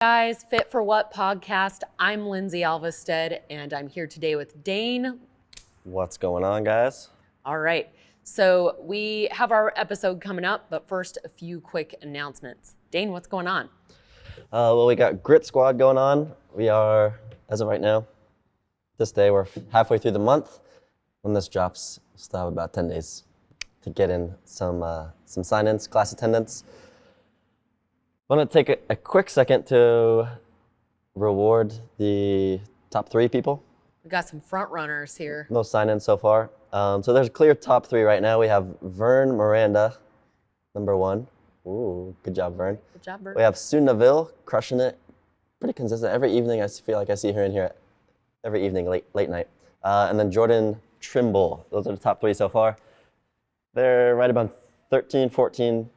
Guys, Fit for What podcast. I'm Lindsay Alvestad, and I'm here today with Dane. What's going on, guys? All right, so we have our episode coming up, but first, a few quick announcements. Dane, what's going on? Well, we got Grit Squad going on. We are, as of right now, this day, we're halfway through the month. When this drops, we'll still have about 10 days to get in some sign-ins, class attendance. I want to take a quick second to reward the top 3 people. We got some front runners here. Most sign-ins so far. So there's a clear top 3 right now. We have Vern Miranda, number 1. Ooh, good job, Vern. Good job, Vern. We have Sue Neville, crushing it. Pretty consistent. Every evening I feel like I see her in here every evening, late night. And then Jordan Trimble. Those are the top 3 so far. They're right about 13, 14,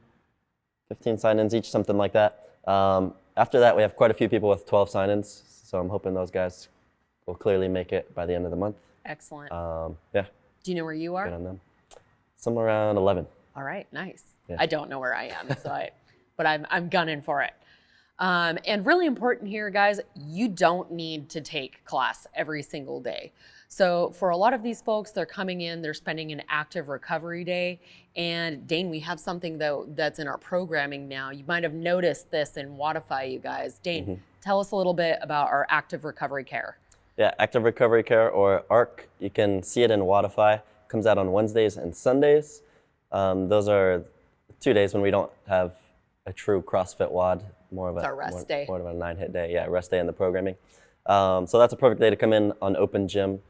15 sign-ins each, something like that. After that, we have quite a few people with 12 sign-ins, so I'm hoping those guys will clearly make it by the end of the month. Excellent. Yeah. Do you know where you are? Good on them. Somewhere around 11. All right, nice. Yeah. I don't know where I am, but I'm gunning for it. And really important here, guys, you don't need to take class every single day. So for a lot of these folks, they're coming in, they're spending an active recovery day. And Dane, we have something though that's in our programming now. You might have noticed this in Wodify, you guys. Dane, tell us a little bit about our active recovery care. Yeah, active recovery care, or ARC. You can see it in Wodify. It comes out on Wednesdays and Sundays. Those are 2 days when we don't have a true CrossFit WOD. More of a rest day. More of a 9-hit day. Yeah, rest day in the programming. So that's a perfect day to come in on open gym.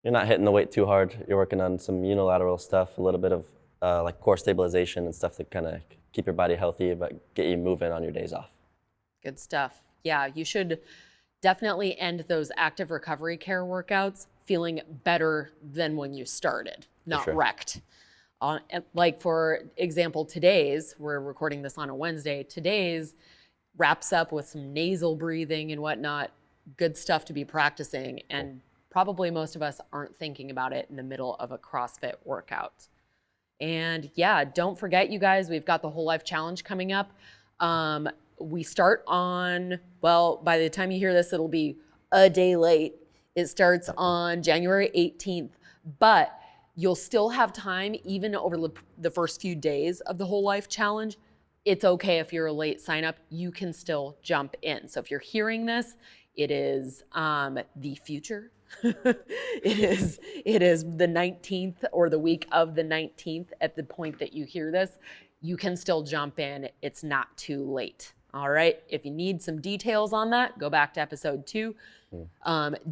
You're not hitting the weight too hard. You're working on some unilateral stuff, a little bit of like core stabilization and stuff to kind of keep your body healthy, but get you moving on your days off. Good stuff. Yeah, you should definitely end those active recovery care workouts feeling better than when you started, not wrecked. Like for example, today's, we're recording this on a Wednesday, today's wraps up with some nasal breathing and whatnot, good stuff to be practicing. And probably most of us aren't thinking about it in the middle of a CrossFit workout. And yeah, don't forget, you guys, we've got the Whole Life Challenge coming up. We start on, well, by the time you hear this, it'll be a day late. It starts on January 18th, but you'll still have time even over the first few days of the Whole Life Challenge. It's okay if you're a late sign up, you can still jump in. So if you're hearing this, it is the future. It is the 19th or the week of the 19th at the point that you hear this. You can still jump in. It's not too late. All right. If you need some details on that, go back to episode 2.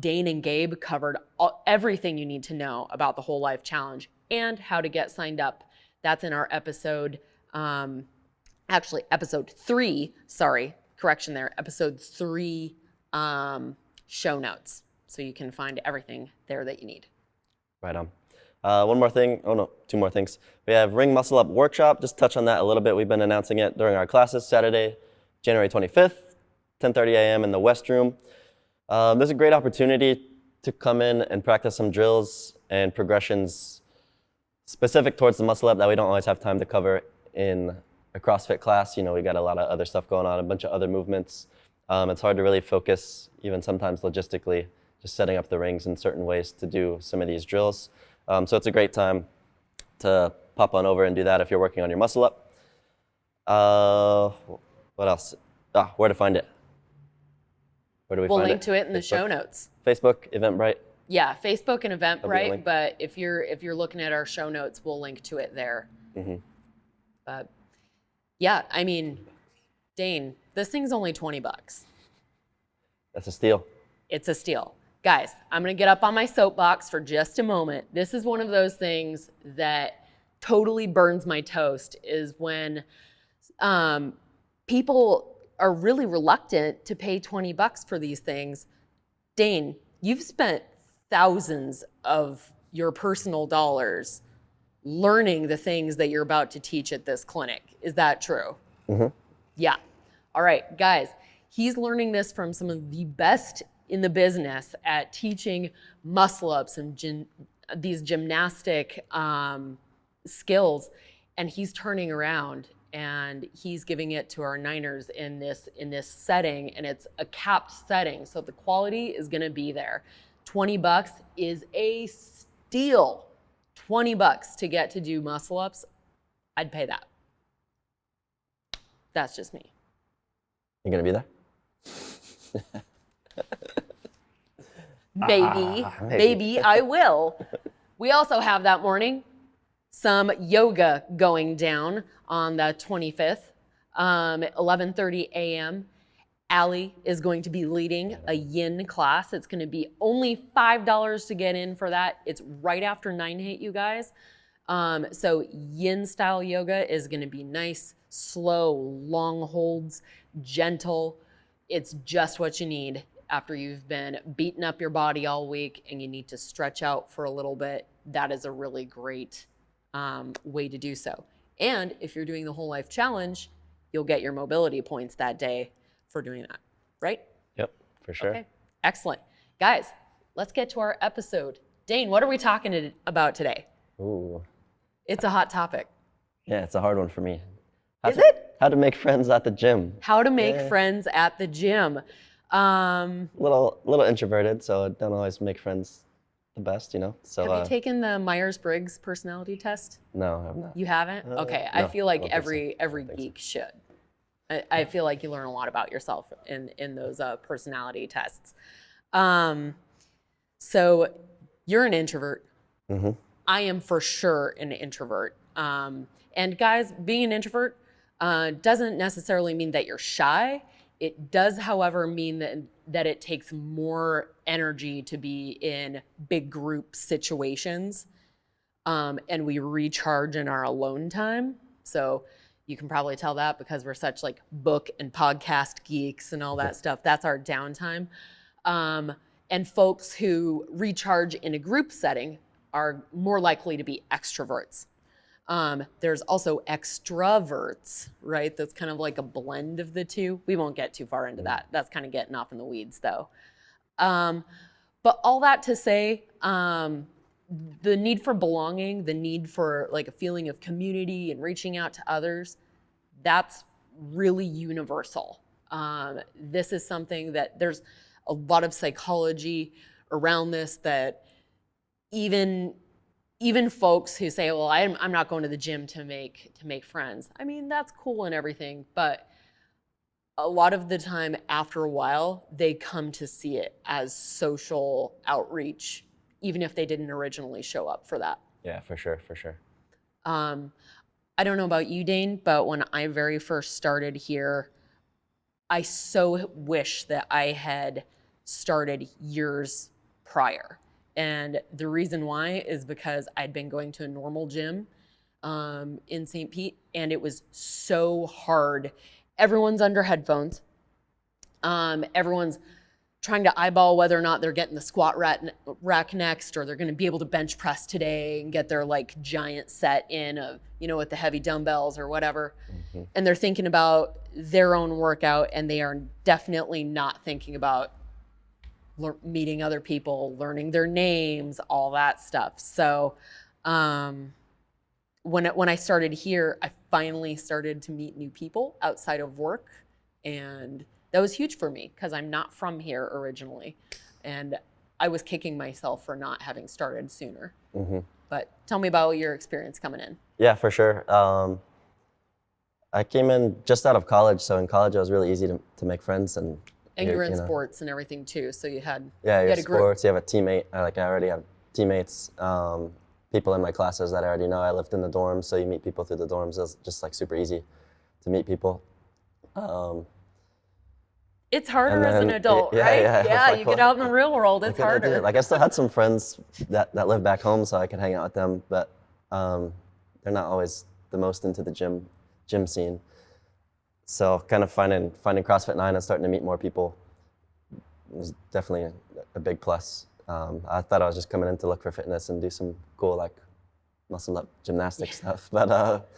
Dane and Gabe covered everything you need to know about the Whole Life Challenge and how to get signed up. That's in our episode, actually episode 3, sorry, correction there, episode 3 show notes. So you can find everything there that you need. Right on. One more thing, 2 more things. We have Ring Muscle Up Workshop, just touch on that a little bit. We've been announcing it during our classes, Saturday, January 25th, 10:30 a.m. in the West Room. There's a great opportunity to come in and practice some drills and progressions specific towards the muscle up that we don't always have time to cover in a CrossFit class. You know, we got a lot of other stuff going on, a bunch of other movements. It's hard to really focus, even sometimes logistically, just setting up the rings in certain ways to do some of these drills. So it's a great time to pop on over and do that if you're working on your muscle up. What else? Where to find it? Where do we find it? We'll link to it in the show notes. Facebook, Eventbrite. Yeah, Facebook and Eventbrite, but if you're looking at our show notes, we'll link to it there. But yeah, I mean, Dane, this thing's only $20. That's a steal. It's a steal. Guys, I'm gonna get up on my soapbox for just a moment. This is one of those things that totally burns my toast, is when people are really reluctant to pay $20 for these things. Dane, you've spent thousands of your personal dollars learning the things that you're about to teach at this clinic. Is that true? Yeah. All right, guys, he's learning this from some of the best in the business at teaching muscle ups and these gymnastic skills. And he's turning around and he's giving it to our Niners in this setting, and it's a capped setting, so the quality is going to be there. $20 is a steal. $20 to get to do muscle ups, I'd pay that. That's just me. You gonna be there? Maybe I will. We also have that morning some yoga going down on the 25th, 11:30 a.m. Allie is going to be leading a yin class. It's going to be only $5 to get in for that. It's right after 9-HIIT, you guys. So yin style yoga is going to be nice, slow, long holds, gentle. It's just what you need after you've been beating up your body all week and you need to stretch out for a little bit. That is a really great way to do so. And if you're doing the Whole Life Challenge, you'll get your mobility points that day for doing that, right? Yep, for sure. Okay, excellent. Guys, let's get to our episode. Dane, what are we talking about today? Ooh. It's a hot topic. Yeah, it's a hard one for me. Is it? How to make friends at the gym. How to make friends at the gym. Little introverted, so I don't always make friends the best, you know. So have you taken the Myers-Briggs personality test? No, I have not. You haven't? Okay, no, I feel like I don't think every geek should. I feel like you learn a lot about yourself in those personality tests. So you're an introvert. Mm-hmm. I am for sure an introvert. And guys, being an introvert doesn't necessarily mean that you're shy. It does, however, mean that it takes more energy to be in big group situations. And we recharge in our alone time. So you can probably tell that because we're such like book and podcast geeks and all that stuff. That's our downtime. And folks who recharge in a group setting are more likely to be extroverts. There's also extraverts, right? That's kind of like a blend of the two. We won't get too far into that. That's kind of getting off in the weeds though. But all that to say, the need for belonging, the need for like a feeling of community and reaching out to others, that's really universal. This is something that there's a lot of psychology around this, that even folks who say, well, I'm not going to the gym to make friends. I mean, that's cool and everything, but a lot of the time after a while, they come to see it as social outreach, even if they didn't originally show up for that. Yeah, for sure. I don't know about you, Dane, but when I very first started here, I so wish that I had started years prior. And the reason why is because I'd been going to a normal gym in St. Pete, and it was so hard. Everyone's under headphones. Everyone's trying to eyeball whether or not they're getting the squat rack next, or they're going to be able to bench press today and get their like giant set in of, with the heavy dumbbells or whatever. Mm-hmm. And they're thinking about their own workout, and they are definitely not thinking about meeting other people, learning their names, all that stuff. So when I started here, I finally started to meet new people outside of work, and that was huge for me because I'm not from here originally, and I was kicking myself for not having started sooner. Mm-hmm. But tell me about your experience coming in. Yeah, for sure. I came in just out of college, so in college it was really easy to make friends, and you were in sports and everything too, so you had you had a sports. You have a teammate. I already have teammates, people in my classes that I already know. I lived in the dorms, so you meet people through the dorms. It was just like super easy to meet people. It's harder as an adult, right? Yeah, you get out in the real world, it's harder. I still had some friends that live back home, so I could hang out with them, but they're not always the most into the gym scene. So kind of finding CrossFit 9 and starting to meet more people was definitely a big plus. I thought I was just coming in to look for fitness and do some cool like muscle up gymnastic stuff, but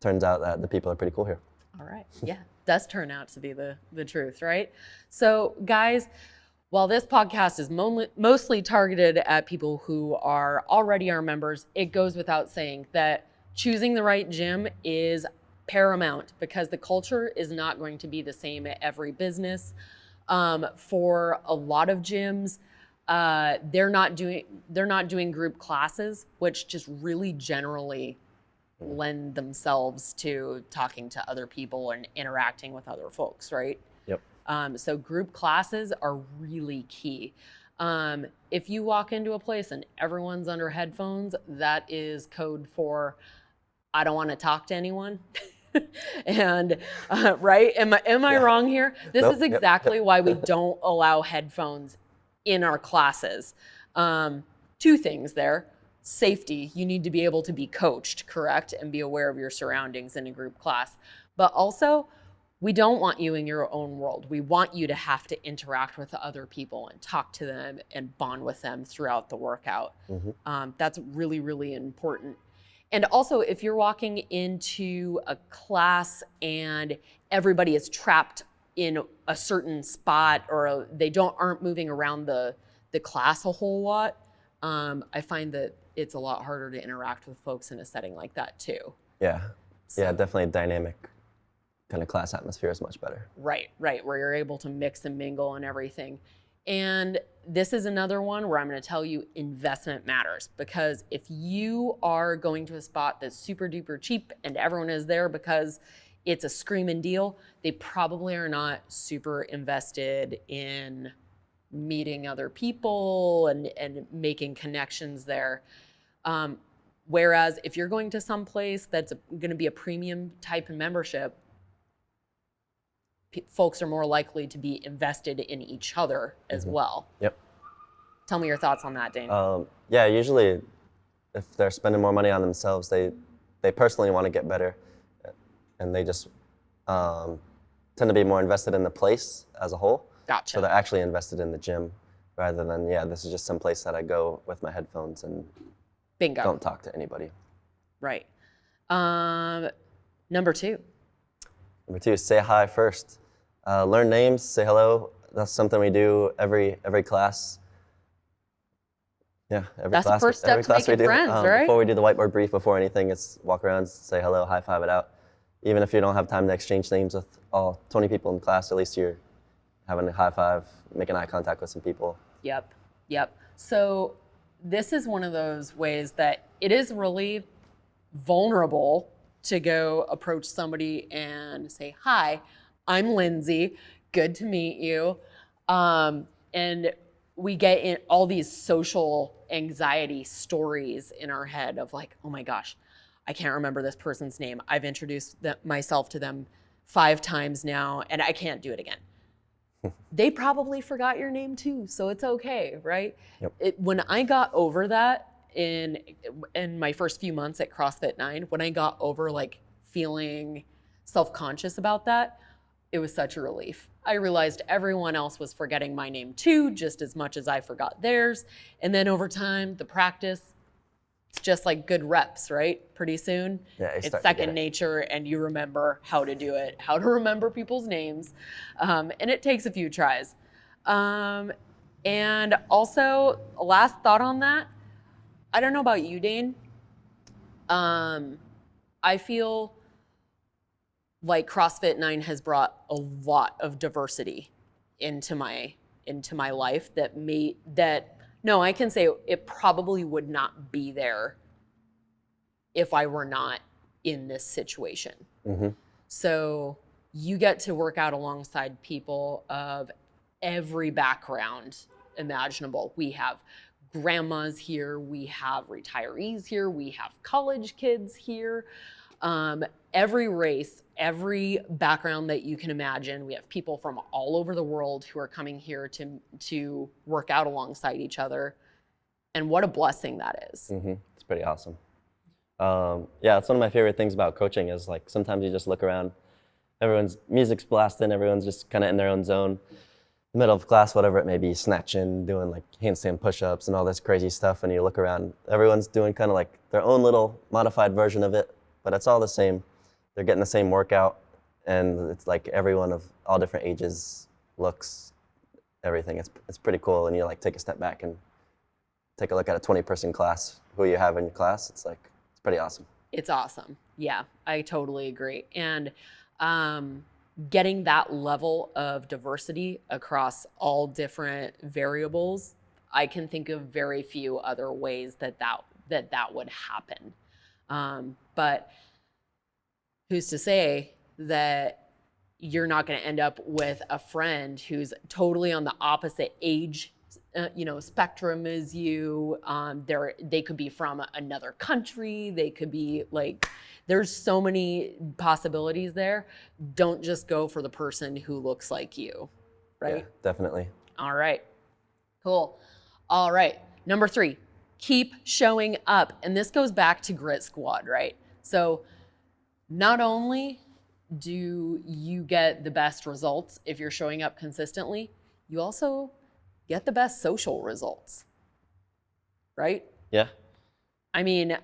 turns out that the people are pretty cool here. All right, yeah, does turn out to be the truth, right? So guys, while this podcast is mostly targeted at people who are already our members, it goes without saying that choosing the right gym is paramount, because the culture is not going to be the same at every business. For a lot of gyms, they're not doing group classes, which just really generally lend themselves to talking to other people and interacting with other folks, right? Yep. So group classes are really key. If you walk into a place and everyone's under headphones, that is code for I don't want to talk to anyone. And right? Am I wrong here? This Nope. is exactly why we don't allow headphones in our classes. Two things there. Safety, you need to be able to be coached, correct? And be aware of your surroundings in a group class. But also, we don't want you in your own world. We want you to have to interact with other people and talk to them and bond with them throughout the workout. That's really, really important. And also, if you're walking into a class and everybody is trapped in a certain spot, or they aren't moving around the class a whole lot, I find that it's a lot harder to interact with folks in a setting like that too. Yeah, So, yeah, definitely dynamic kind of class atmosphere is much better. Right, where you're able to mix and mingle and everything. And this is another one where I'm going to tell you investment matters, because if you are going to a spot that's super duper cheap and everyone is there because it's a screaming deal, they probably are not super invested in meeting other people and making connections there. Whereas if you're going to some place that's going to be a premium type of membership, folks are more likely to be invested in each other as well. Yep. Tell me your thoughts on that, Dane. Yeah, usually if they're spending more money on themselves, they personally want to get better, and they just tend to be more invested in the place as a whole. Gotcha. So they're actually invested in the gym rather than, this is just some place that I go with my headphones and Bingo. don't talk to anybody. Right. Number two. Number two, say hi first. Learn names, say hello. That's something we do every class. Yeah, That's the first step to making friends, right? Before we do the whiteboard brief, before anything, it's walk around, say hello, high five it out. Even if you don't have time to exchange names with all 20 people in class, at least you're having a high five, making eye contact with some people. Yep. So this is one of those ways that it is really vulnerable to go approach somebody and say, hi, I'm Lindsay, good to meet you. And we get in all these social anxiety stories in our head of like, oh my gosh, I can't remember this person's name. I've introduced myself to them 5 times now and I can't do it again. They probably forgot your name too, so it's okay, right? Yep. When I got over that in my first few months at CrossFit 9, when I got over like feeling self-conscious about that, it was such a relief. I realized everyone else was forgetting my name too, just as much as I forgot theirs. And then over time, the practice, it's just like good reps, right? Pretty soon, it's second nature and you remember how to do it, how to remember people's names. And it takes a few tries. And also, last thought on that, I don't know about you, Dane. I feel like CrossFit 9 has brought a lot of diversity into my life I can say it probably would not be there if I were not in this situation. Mm-hmm. So you get to work out alongside people of every background imaginable. We have grandmas here, we have retirees here, we have college kids here. Every race, every background that you can imagine. We have people from all over the world who are coming here to work out alongside each other. And what a blessing that is. Mm-hmm. It's pretty awesome. It's one of my favorite things about coaching is like sometimes you just look around, everyone's music's blasting, everyone's just kind of in their own zone. Middle of class, whatever it may be, snatching, doing like handstand push-ups and all this crazy stuff, and you look around, everyone's doing kind of like their own little modified version of it, but it's all the same. They're getting the same workout, and it's like everyone of all different ages, looks, everything. It's pretty cool, and you like take a step back and take a look at a 20-person class, who you have in your class. It's pretty awesome. It's awesome. Yeah, I totally agree. And getting that level of diversity across all different variables, I can think of very few other ways that would happen. But who's to say that you're not going to end up with a friend who's totally on the opposite age spectrum as you. They could be from another country. They could be like, there's so many possibilities there. Don't just go for the person who looks like you, right? Yeah, definitely. All right, cool. All right, number 3, keep showing up. And this goes back to Grit Squad, right? So not only do you get the best results if you're showing up consistently, you also get the best social results, right? Yeah. I mean,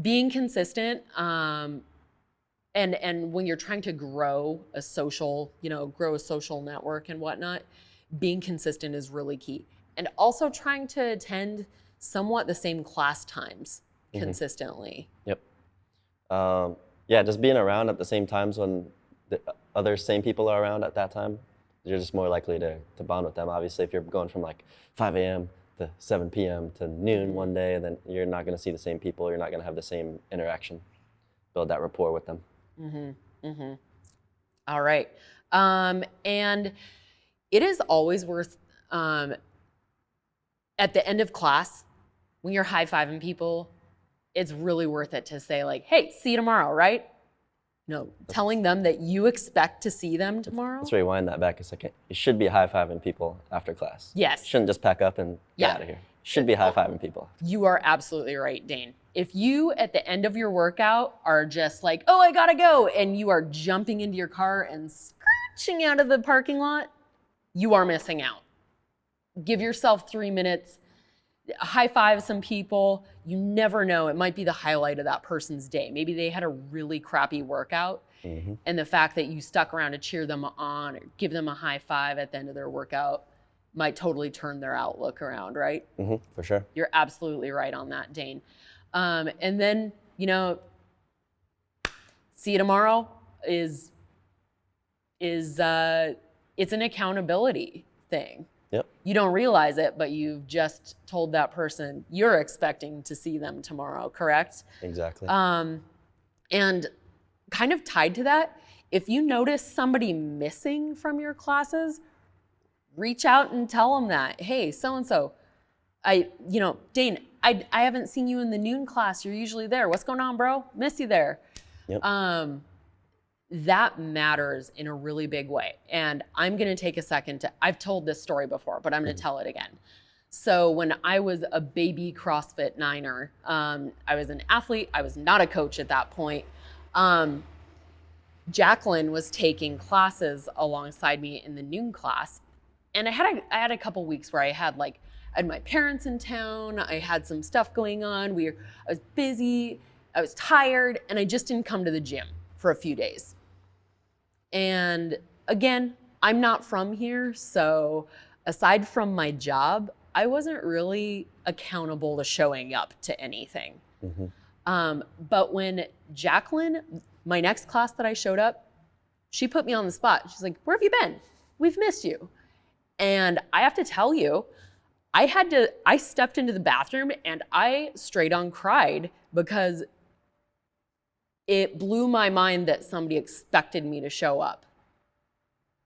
being consistent, and when you're trying to grow a social network and whatnot, being consistent is really key. And also trying to attend somewhat the same class times consistently. Yep. Yeah, just being around at the same times when the other same people are around at that time, you're just more likely to bond with them. Obviously, if you're going from like 5 a.m. to 7 p.m. to noon one day, then you're not going to see the same people. You're not going to have the same interaction, build that rapport with them. All right. And it is always worth, at the end of class, when you're high-fiving people, it's really worth it to say like, hey, see you tomorrow, right? Telling them that you expect to see them tomorrow. Let's rewind that back a second. You should be high-fiving people after class. Yes. You shouldn't just pack up and get out of here. You should be high-fiving people. You are absolutely right, Dane. If you, at the end of your workout, are just like, oh, I gotta go, and you are jumping into your car and screeching out of the parking lot, you are missing out. Give yourself 3 minutes, high-five some people. You never know. It might be the highlight of that person's day. Maybe they had a really crappy workout, and the fact that you stuck around to cheer them on or give them a high five at the end of their workout might totally turn their outlook around, right? For sure. You're absolutely right on that, Dane. And then, see you tomorrow is it's an accountability thing. Yep. You don't realize it, but you've just told that person you're expecting to see them tomorrow, correct? Exactly. And kind of tied to that, if you notice somebody missing from your classes, reach out and tell them that, hey, so-and-so, Dane, I haven't seen you in the noon class. You're usually there. What's going on, bro? Miss you there. Yep. That matters in a really big way. And I'm going to take a second I've told this story before, but I'm going to tell it again. So when I was a baby CrossFit Niner, I was an athlete. I was not a coach at that point. Jacqueline was taking classes alongside me in the noon class. And I had a couple weeks where I had my parents in town. I had some stuff going on. I was busy. I was tired, and I just didn't come to the gym for a few days. And again, I'm not from here, so aside from my job, I wasn't really accountable to showing up to anything. But when Jacqueline, my next class that I showed up, she put me on the spot. She's like, where have you been? We've missed you. And I have to tell you, I stepped into the bathroom and I straight on cried because it blew my mind that somebody expected me to show up.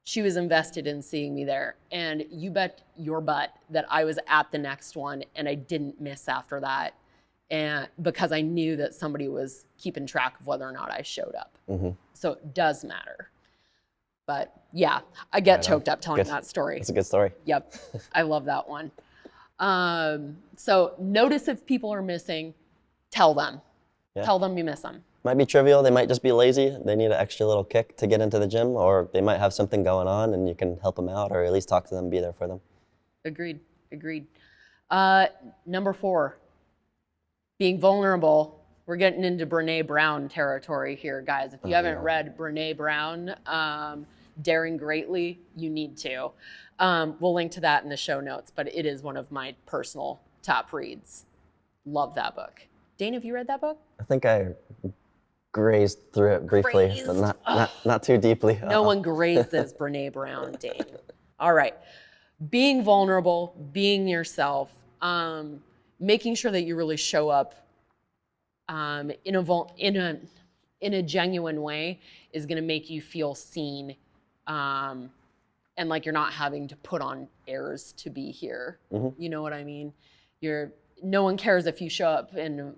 She was invested in seeing me there. And you bet your butt that I was at the next one and I didn't miss after that. And because I knew that somebody was keeping track of whether or not I showed up. So it does matter. But yeah, I get choked up telling that story. It's a good story. Yep, I love that one. So notice if people are missing, tell them. Yeah. Tell them you miss them. Might be trivial, they might just be lazy, they need an extra little kick to get into the gym, or they might have something going on and you can help them out or at least talk to them, be there for them. Agreed. Number 4, being vulnerable. We're getting into Brené Brown territory here, guys. If you haven't read Brené Brown, Daring Greatly, you need to. We'll link to that in the show notes, but it is one of my personal top reads. Love that book. Dane, have you read that book? I think I grazed through it briefly, but not too deeply. No one grazes Brene Brown, Dane. All right. Being vulnerable, being yourself, making sure that you really show up in a genuine way is going to make you feel seen, and like you're not having to put on airs to be here. You know what I mean? No one cares if you show up in,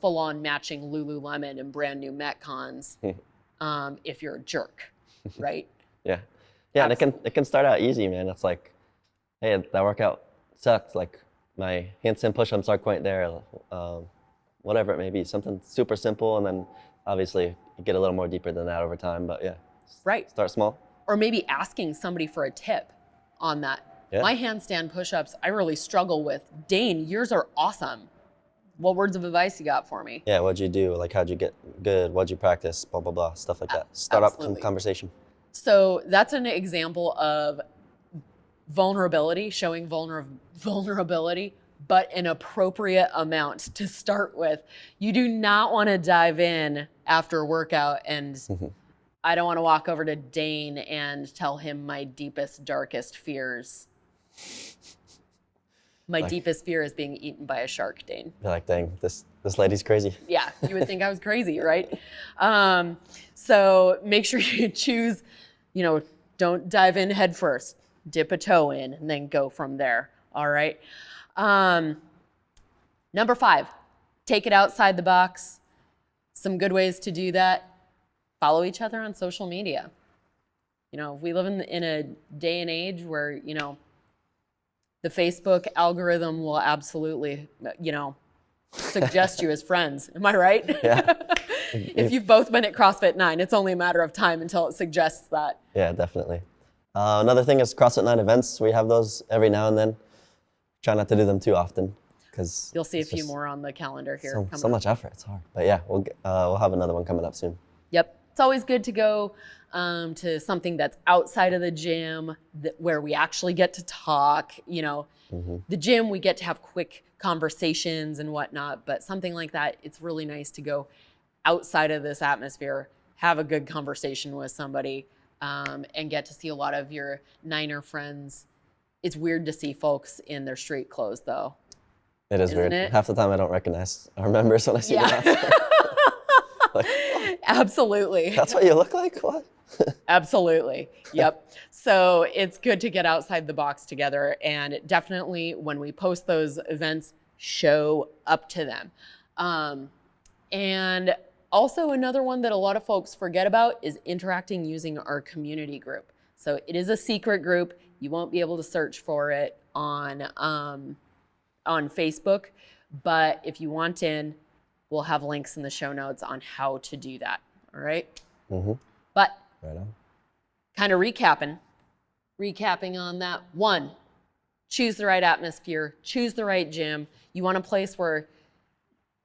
full on matching Lululemon and brand new Metcons, if you're a jerk, right? Yeah. Yeah, and it can start out easy, man. It's like, hey, that workout sucked. Like my handstand push-ups aren't quite there. Whatever it may be, something super simple, and then obviously you get a little more deeper than that over time. But yeah, right. Start small. Or maybe asking somebody for a tip on that. Yeah. My handstand push-ups, I really struggle with. Dane, yours are awesome. What words of advice you got for me? Yeah, what'd you do? Like, how'd you get good? What'd you practice? Blah, blah, blah, stuff like that. Start up some conversation. So that's an example of vulnerability, showing vulnerability, but an appropriate amount to start with. You do not want to dive in after a workout and I don't want to walk over to Dane and tell him my deepest, darkest fears. My deepest fear is being eaten by a shark, Dane. You're like, dang, this lady's crazy. Yeah, you would think I was crazy, right? So make sure you choose, don't dive in head first. Dip a toe in and then go from there, all right? Number 5, take it outside the box. Some good ways to do that. Follow each other on social media. We live in a day and age where, the Facebook algorithm will absolutely, suggest you as friends. Am I right? Yeah. If you've both been at CrossFit 9, it's only a matter of time until it suggests that. Yeah, definitely. Another thing is CrossFit 9 events. We have those every now and then. Try not to do them too often, because you'll see a few more on the calendar here. So much effort. It's hard. But yeah, we'll have another one coming up soon. Yep. It's always good to go to something that's outside of the gym, where we actually get to talk. The gym, we get to have quick conversations and whatnot, but something like that, it's really nice to go outside of this atmosphere, have a good conversation with somebody, and get to see a lot of your Niner friends. It's weird to see folks in their street clothes, though. It is weird. Half the time I don't recognize our members when I see them. Like, absolutely. That's what you look like? What? Absolutely. Yep. So it's good to get outside the box together, and definitely when we post those events, show up to them. And also another one that a lot of folks forget about is interacting using our community group. So it is a secret group. You won't be able to search for it on Facebook, but if you want in, we'll have links in the show notes on how to do that. All right. But right on. Kind of recapping on that. 1, choose the right atmosphere, choose the right gym. You want a place where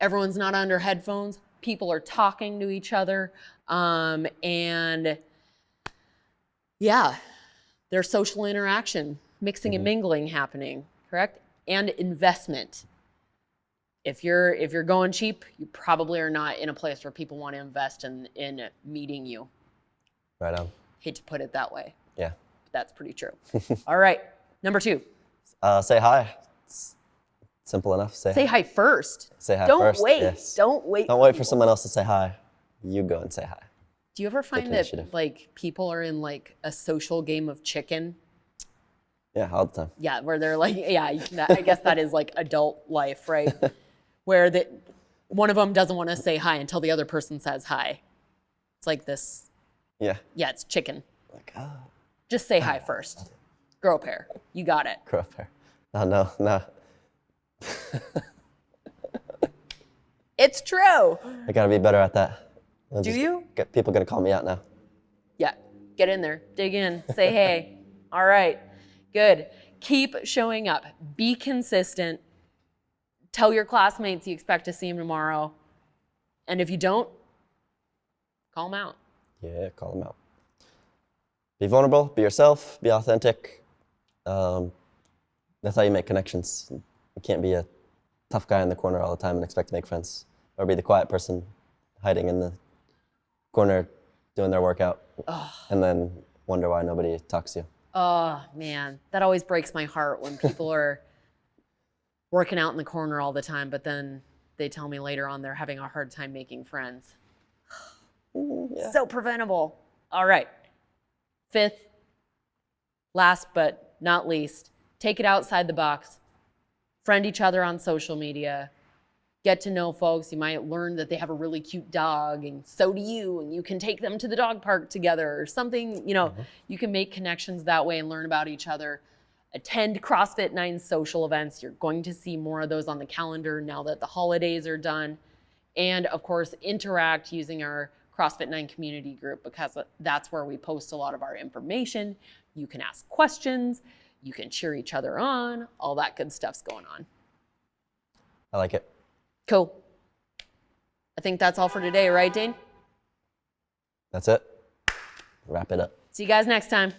everyone's not under headphones, people are talking to each other, and yeah, there's social interaction, mixing and mingling happening, correct? And investment. If you're going cheap, you probably are not in a place where people want to invest in meeting you. Right on. Hate to put it that way. Yeah. But that's pretty true. All right, number 2. Say hi. It's simple enough. Say hi first. Say hi Don't first. Wait. Yes. Don't wait. Don't wait for someone else to say hi. You go and say hi. Do you ever find that like people are in like a social game of chicken? Yeah, all the time. Yeah, where they're like, I guess that is like adult life, right? Where one of them doesn't want to say hi until the other person says hi. It's like this. Yeah. Yeah, it's chicken. Like, just say hi first. Grow a pair. You got it. Grow a pair. No. It's true. I gotta be better at that. Do you? People gonna call me out now. Yeah, get in there, dig in, say hey. All right, good. Keep showing up. Be consistent. Tell your classmates you expect to see them tomorrow. And if you don't, call them out. Yeah, call them out. Be vulnerable, be yourself, be authentic. That's how you make connections. You can't be a tough guy in the corner all the time and expect to make friends, or be the quiet person hiding in the corner doing their workout, and then wonder why nobody talks to you. Oh, man. That always breaks my heart when people are working out in the corner all the time, but then they tell me later on they're having a hard time making friends. Yeah. So preventable. All right. 5th, last but not least, take it outside the box. Friend each other on social media. Get to know folks. You might learn that they have a really cute dog, and so do you, and you can take them to the dog park together or something. You can make connections that way and learn about each other. Attend CrossFit 9 social events. You're going to see more of those on the calendar now that the holidays are done. And of course, interact using our CrossFit 9 community group, because that's where we post a lot of our information. You can ask questions, you can cheer each other on, all that good stuff's going on. I like it. Cool. I think that's all for today, right, Dane? That's it. Wrap it up. See you guys next time.